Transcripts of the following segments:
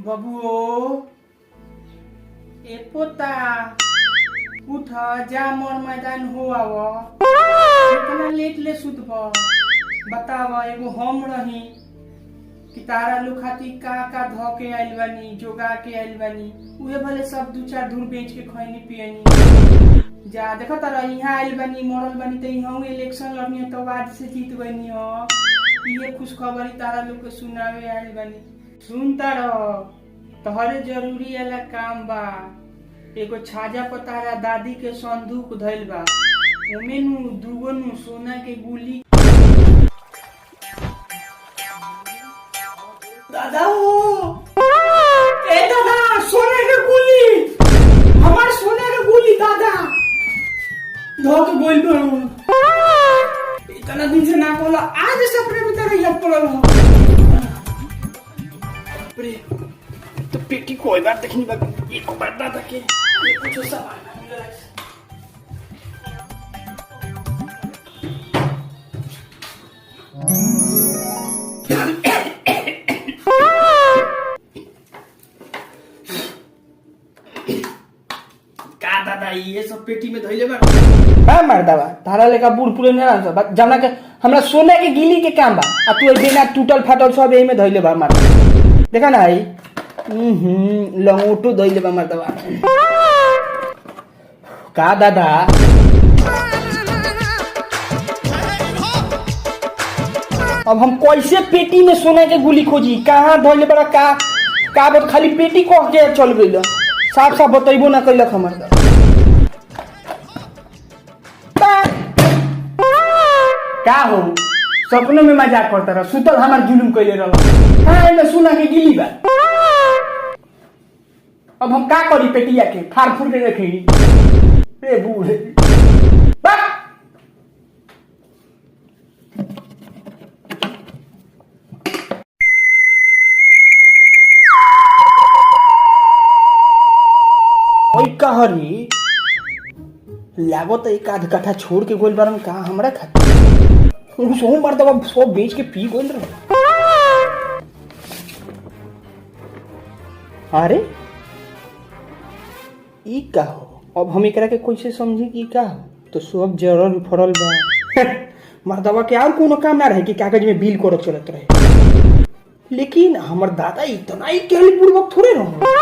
बबुओ ए पोता उठ जा मोर मैदान हो आव इतना लेट ले सुतब बताव एगो हम रही कि तारा लोग खातिर का ध के आइल बानी जोगा के आइल बानी उहे भले सब दू चार धूर बेच के खैनी पियनी जा देखो तारा यहाँ आइल बानी मरल बानी त यहाँ इलेक्शन लड़नी तो बाद से जीत गईनी हो ये खुशखबरी तारा लोग के सुनावे आइल बानी सुनता रहो तोहरे जरूरी वाला काम बा एगो छाजा पर तारा दादी के संदूक धइल बा ओमे नु दूगो नु सोना के गुली दादा ए दादा सोने के गुली हमार सोने के गुली दादा धो के बोल दो इतना दिन से ना बोला आज सपने में तेरे याद पड़ा प्रे तो पेटी कोई बार देखनी बात एक बार दादा के कुछ सामान का दादा ये सब पेटी में धइले बा का मर्दावा तारा लेका बूढ़ पुरे न रह जमना के हमरा सोने के गिली के काम बा आ तू बिना टूटल फाटल सब एही में धइले बा मार देखा ना आई लंगोटो धइले बा मर्दावा का दादा अब हम कैसे पेटी में सोने के गुली खोजी कहाँ धइले बड़ा का बात खाली पेटी कह के चल गइल साफ साफ बतैबो ना कैलक हमर का हो सपनों में मजाक करता रहा सुतल हमार जुलुम कैले रहा हाँ एमे सोना के गिली बा अब हम का करी पेटिया के फाड़ फूड़ के रखी रे बूढ़े कहरी लागो तो एक आध कट्ठा छोड़ के गोल बारन कहा हमरा खातिर सो मार दवा सब बेच के पी गोल रहा अरे ई का हो अब हम एकरा के कैसे समझी कि का हो तो सब जरल फरल बा मर्दवा के और कोनो काम ना रहे कि कागज में बिल करत चलत रहे लेकिन हमर दादा इतना ही केली पूर्वक थोड़े रहो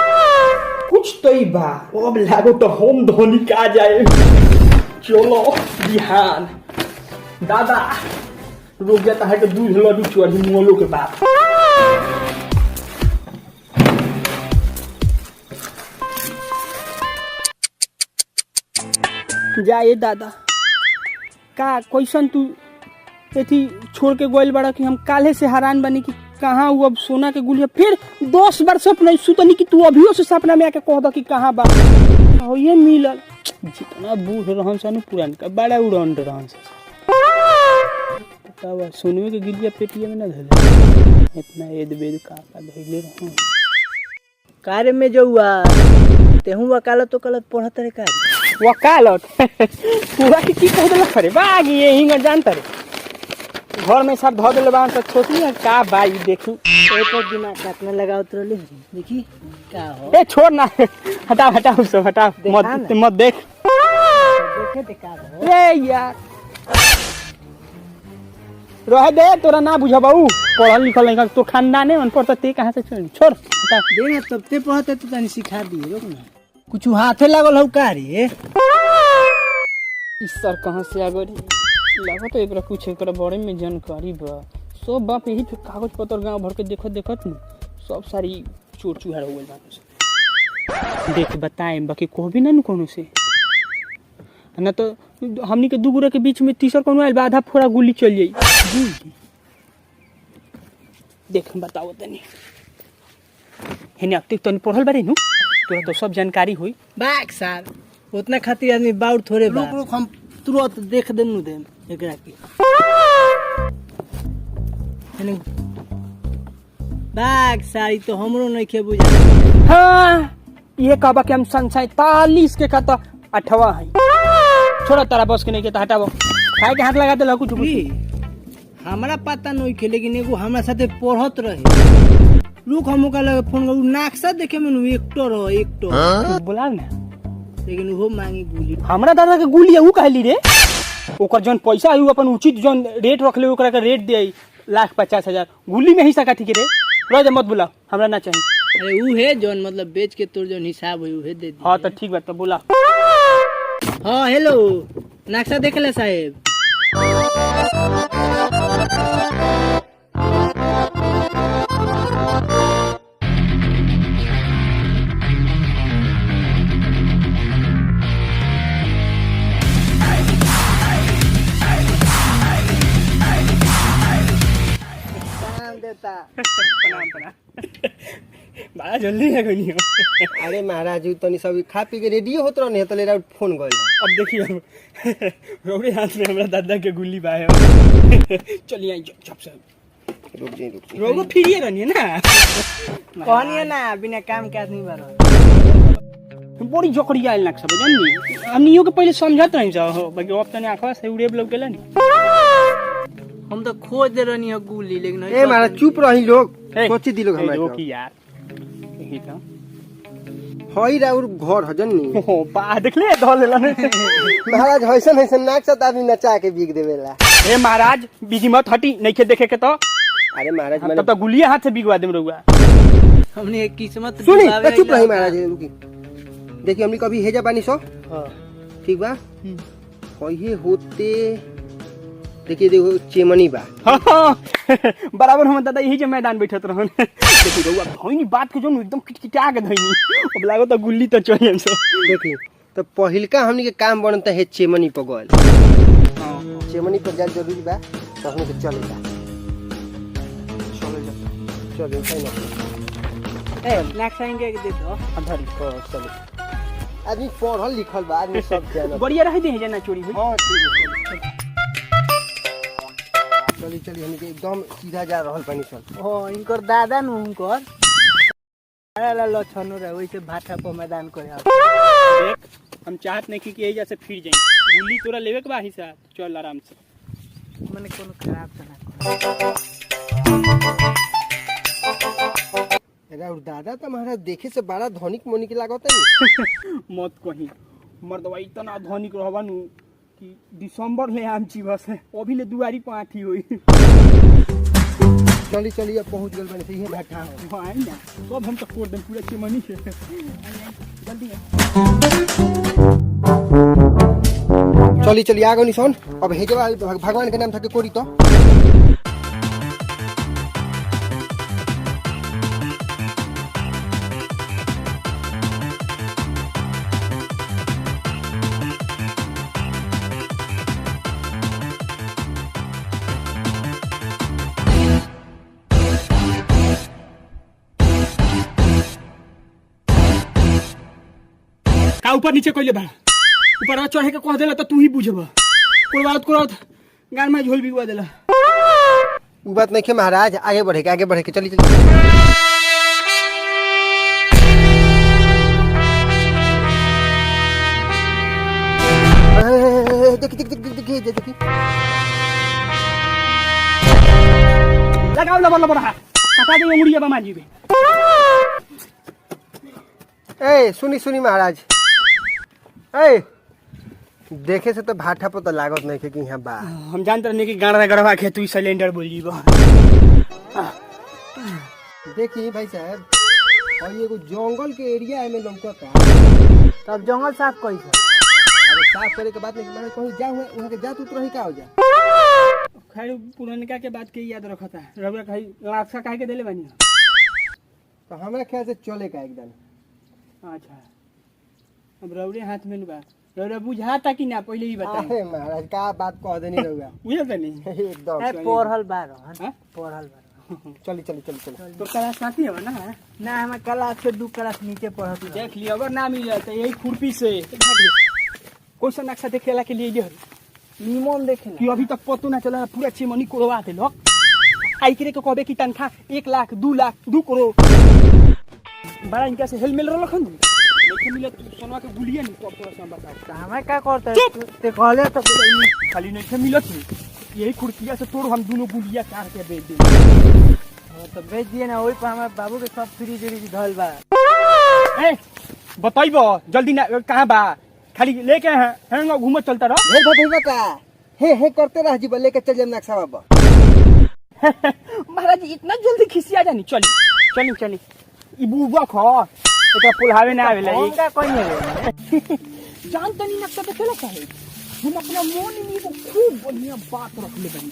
कुछ तो ही बा अब लागो तो हम धोनी का जाए चलो बिहान दादा रुक जाता है कि दूध लड्डू चढ़ी मोलो के बाप जाए दादा का कैसन तू एथी छोड़ के गोल बड़ा कि हम काले से हैरान बनी कि कहाँ वो अब सोना के गुलिया फिर 10 बार सपना सुतनी कि तू अभियो से सपना में आके कह दो कि कहाँ बा हो ये मिलल जितना बूढ़ रहन सन पुरान का बड़ा उड़न रहन से तब सोनवे के गिलिया पेटिया में ना धले इतना एद बेद का धइले रहन कार्य में जो हुआ तेहू वकालत तो कलत पढ़त रे का वकालत पूरा की कह देला करे बाग ये हिंग जानता रे घर में सब धो देले बान त छोटी का बाई देखी एक दिमाग कितना लगावत रहली देखी का हो ए छोड़ ना हटाओ सब हटाओ मत देख देखे ते का हो रे यार रह दे तोरा ना बुझबाऊ पढ़ल लिखल नहीं तो खानदाने अनपढ़ त ते कहां से छोड़ हटा दे ना तब ते पढ़ते तो तनी सिखा दिए रोक ना कुछ हाथे लागल हो का रे इस सर कहां से आ गई लगा तो एकरा कुछ एकरा बारे में जानकारी बा सब बाप यही पे कागज पत्र गांव भर के देखत न सब सारी चोर चुहार हो गइल बा देख बताए बाकी कहबी ना न कोनो से ना तो हमनी के दुगुरा के बीच में तीसर कोनो आइल आधा फोड़ा गुली चल जाई देख बताओ तनी हेने अब तक तनी पढ़ल बारे नु तोरा तो सब जानकारी होई बाक सार उतना खातिर आदमी बाउर थोड़े बा रुक हम तुरंत देख देनु दे एकरा के हेने बाक सारी तो हमरो नहीं के बुझा हां ये कहबा कि हम सन 47 के खाता 8वां है छोड़ा तारा बस के नहीं के त हटाबो खाए के हाथ लगा दे कुछ हमरा पता नहीं के लेकिन एगो हमरा साथे पढ़त रहे रुक हम ओकरा लगे फोन करू नाक्सा देखे में नु एक्टर हो एक्टर बोला ना लेकिन वो मांगी गुली हमरा दादा के गुली ऊ कहली रे ओकर जन पैसा है ऊ अपन उचित जन रेट रख ले ओकरा के रेट दे 1,50,000 गुली में हिस्सा काटी के रे रोज मत बुला हमरा ना चाहिए अरे ऊ है जौन मतलब बेच के तोर जौन हिसाब है ऊ है दे दी हां तो ठीक बात तो बोला हां हेलो नक्शा देखले साहेब बड़ा जल्दी है कोई नहीं अरे महाराज तनी सब खा पी के रेडी होत रहने तो लेरा फोन गइल अब देखिए रोड़े हाथ में हमरा दादा के गुल्ली बा है चलिए चुप से रुक जी रोगो फिरिए रहनी ना कहनिए ना बिना काम के आदमी बारो बड़ी जोकड़ी आइल ना सब जाननी हमनियो के पहले समझत नहीं जाओ बाकी अब तने आंखवा से उड़े ब्लॉक केला नहीं हम तो खोज दे रहनी है गुली लेकिन ए महाराज चुप रही लोग सोची दी लोग हमरा रोकी यार यही तो हई राउर घर हजनी हो बा देखले धो लेला ने महाराज हइसन हइसन नाक से आदमी नचा के बिक देवेला ए महाराज बीजी मत हटी नहीं के देखे के तो अरे महाराज तब मैंने तो गुलिया हाथ से बिगवा देम रहुआ हमने एक किस्मत सुनी डुबावे चुप रही आइला। महाराज रुकी देखिए हमनी कभी हेजा बानी सो हाँ। ठीक बा कहिए होते देखिए देखो चेमनी बा बराबर हम दादा यही जे मैदान बैठत रहन देखी रहुआ धइनी बात के जोन एकदम किटकिटा के धइनी अब लागो तो गुल्ली तो चोयन सो देखी तो पहिलका हमनी के काम बनता है चेमनी पर गल चेमनी पर जाल जरूरी बा तो हमनी के चलेगा चलो सही ना ए नक्शा इनके दे दो धरी चलो आदमी पढ़ल लिखल बा आदमी सब जाना बढ़िया रह दे जना चोरी हुई हां ठीक है चली चली हमनी के एकदम सीधा जा रहल पानी चल हां इनकर दादा नु उनकर अरे लछनु रे वैसे भाटा पर मैदान करे देख हम चाहत नहीं कि यही जैसे फिर जाई गुल्ली तोरा लेवे के बा हिसाब चल आराम से मने कोनो खराब तना अरे और दादा तो महाराज देखे से बड़ा धनिक मोनिक लागत है मत कहीं मर्दवा इतना धनिक रहबनु कि दिसंबर ले आम छी बस अभी ले दुआरी पाठी होई चली चली अब पहुंच गल बने से ये बैठा हो आई ना सब हम तो कोड दम पूरा चिमनी से जल्दी चली चली आगो निसन अब हेजवा भगवान के नाम था के कोरी तो का ऊपर नीचे कइले बा ऊपर चढ़े के कह देला तो तू ही बुझबा कोई बात करत गान में झोल बिगवा देला वो बात नहीं के महाराज आगे बढ़े के चली चली देखी लगाओ लबर लबर हाथ कटा दे उंगलिया बा माजी बे ए सुनी महाराज ए देखे से तो भाटा पर तो लागत नहीं कि यहाँ बा हम जानते रहने कि गाड़ा गड़वा के तू सिलेंडर बोली बा देखी भाई साहब और ये जंगल के एरिया है में लौकता तब जंगल साफ कैसे अरे साफ करे के बात नहीं माने कहीं जा हुआ वहां के जात उतर ही का हो जा खैर पुरानका के बात के याद रखता रबरा कहीं लाक्षा काहे के देले बानी तो हमरा ख्याल से चले का एकदम अच्छा अब रौरे हाथ में बा रौरा बुझाता कि ना पहले ही बता अरे महाराज का बात कह देनी रहुआ बुझल तनी एकदम ए पढ़ल बारो हां पढ़ल बारो चली तो क्लास साथी है ना ना हम क्लास से 2 क्लास नीचे पढ़त रहे। देख लियो अगर ना मिल जाए तो यही खुरपी से कोई सा नक्शा देखेला के लिए जो नीमन देखे कि अभी तक पतो ना चला पूरा चिमनी कोड़वा दे लोग आई करे के कहबे कि तनखा 1 लाख 2 लाख 2 करोड़ बड़ा इनका से हेल मिल रहा लखन लेके मिले सोनवा के गुलिया नहीं तब थोड़ा सा बता हमें का करते ते कहले तो खाली नहीं के मिलत नहीं यही खुरपिया से तोड़ हम दोनों गुलिया काट के बेच दे तो भेज दिए ना, वही पर हमारे बाबू के सब फ्रिज उरिज धल बा। ए बताइबो जल्दी ना, कहाँ बा? खाली लेके हैं घूमत चलता रहो। हे भदैया का हे करते रह जीबा, लेके चल जाम नक्शा बाबा। महाराज इतना जल्दी खिसिया जानी। चली ई बुबा खो एकरा पुल्हावे ना आवेला। कौन का कोई नहीं जान तनी नक्शा पे खेला काहे? हम अपना मन में एगो खूब बढ़िया बात रखले बानी।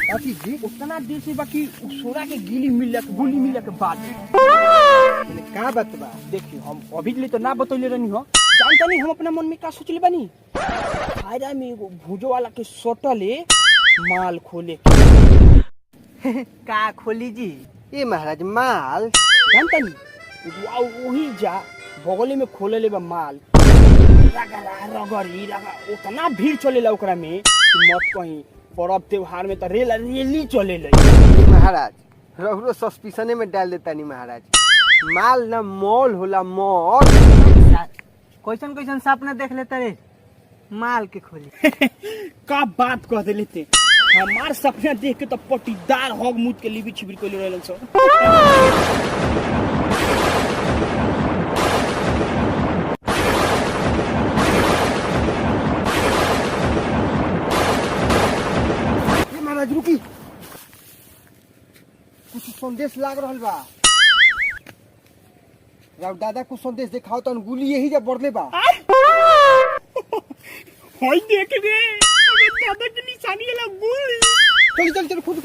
काकी जी उतना देर से बाकी सोना के गुली मिले के बाद का बात बा? देखियो हम अभी ले तो ना बतौले रहनी हो। जान तनी हम अपना मन में का सोचले बानी? फायदा में एगो भूजो वाला के सोटले माल खोले का खोली जी? ए महाराज माल जान तनी वही जा बगले में खोले ले बा माल। रगड़ी उतना भीड़ चलेला ओकरा में कि मत कहीं। पर्व त्योहार में तो रेली चलेला। महाराज रहुरो सस्पिशने में डाल देता नहीं महाराज। माल ना मॉल होला मॉल। कैसन सपना देख लेते रे माल के खोली। का बात कह देले ते? हमार सपना देख के तो पटीदार हग मुद के लिबी छिबिर कोले रहलन सो। महाराज रुकी, कुछ संदेश लाग रहल बा। राव दादा कुछ संदेश दिखाओ तो गुली यही जब बढ़ले बा। होई देख रे, अबे दादा की निशानी वाला गुल। चल खुद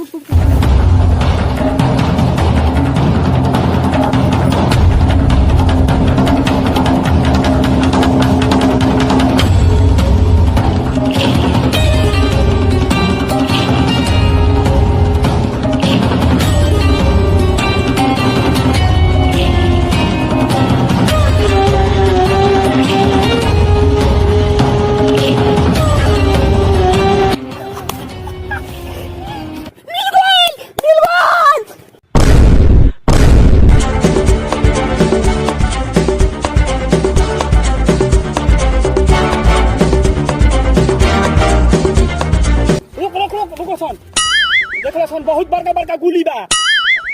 देखला बहुत बड़का गुली बा।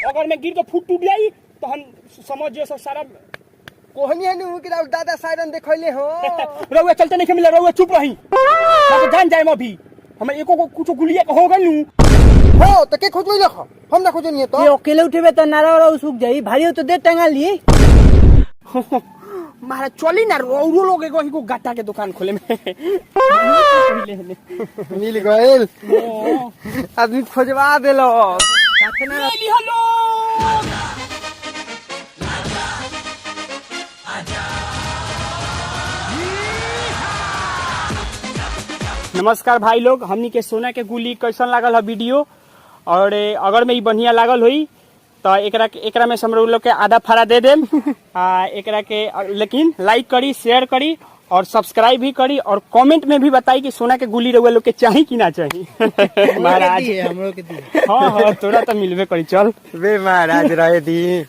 अगर मैं गिर के फूट टूट जाई तो हम समझ जे सारा कोहनी है नु कि राव दादा सायरन देखैले हो। रउआ चलते नहीं मिला। रउआ चुप रही तो जान जाए अभी। हम एको को कुछ गुलिया हो गइल नु हो तो के खोजबै लख हम ना खोजनी तो। ये अकेले उठेबे तो नारा सूख जाई, भारी हो तो दे टंगा ली। महाराज चली ना, रउरो लोग एगो गाटा के दुकान खोले में। मिल गइल, आदमी खोजवा देलो। नमस्कार भाई लोग, हमनी के सोना के गुली कैसन लागल है वीडियो? और अगर में बढ़िया लागल हुई तो एकरा में हम लोग के आधा फाड़ा दे देम। एकरा के लेकिन लाइक करी, शेयर करी और सब्सक्राइब भी करी और कमेंट में भी बताई कि सोना के गुली रउआ लोग के चाहिए कि ना चाहिए। महाराज हम लोग के हाँ तोरा तो मिलबे करी। चल वे महाराज रहे दी।